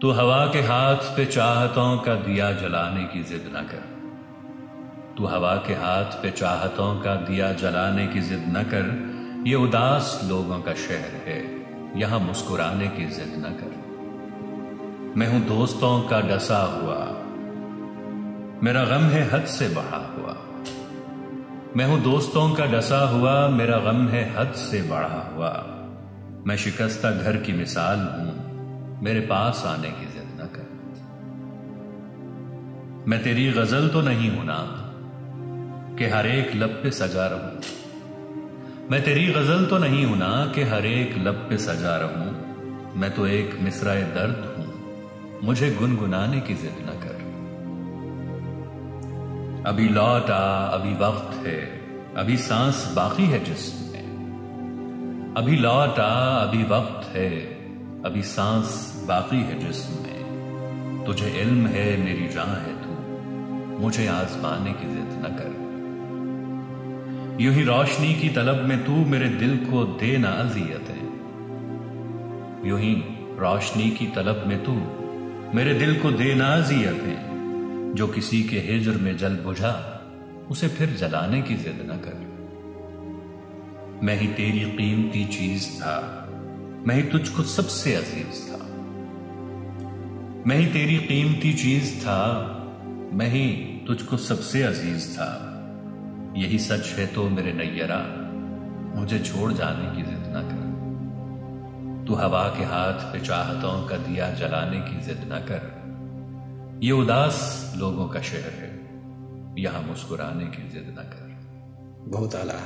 तू हवा के हाथ पे चाहतों का दिया जलाने की जिद न कर। तू हवा के हाथ पे चाहतों का दिया जलाने की जिद न कर। ये उदास लोगों का शहर है, यहां मुस्कुराने की जिद न कर। मैं हूं दोस्तों का डसा हुआ, मेरा गम है हद से बढ़ा हुआ। मैं हूं दोस्तों का डसा हुआ, मेरा गम है हद से बढ़ा हुआ। मैं शिकस्ता घर की मिसाल हूं, मेरे पास आने की जिद न कर। मैं तेरी गजल तो नहीं हूं ना कि हर एक लब पे सजा रहूं। मैं तेरी गजल तो नहीं हूं ना कि हर एक लब पे सजा रहूं। मैं तो एक मिसराए दर्द हूं, मुझे गुनगुनाने की जिद न कर। अभी लौट आ, अभी वक्त है, अभी सांस बाकी है जिस्म में। अभी लौट आ, अभी वक्त है, अभी सांस बाकी है जिस्म में। तुझे इल्म है मेरी जान है तू, मुझे आजमाने की जिद न कर। यूं ही रोशनी की तलब में तू मेरे दिल को दे ना अज़ियतें। यूं ही रोशनी की तलब में तू मेरे दिल को दे ना अज़ियतें। जो किसी के हिज्र में जल बुझा, उसे फिर जलाने की जिद न कर। मैं ही तेरी कीमती चीज था, मैं ही तुझको सबसे अजीज था। मैं ही तेरी कीमती चीज था, मैं ही तुझको सबसे अजीज था। यही सच है तो मेरे नैयरा, मुझे छोड़ जाने की जिद न कर। तू हवा के हाथ पे चाहतों का दिया जलाने की जिद न कर। ये उदास लोगों का शहर है, यहां मुस्कुराने की जिद न कर। बहुत आला।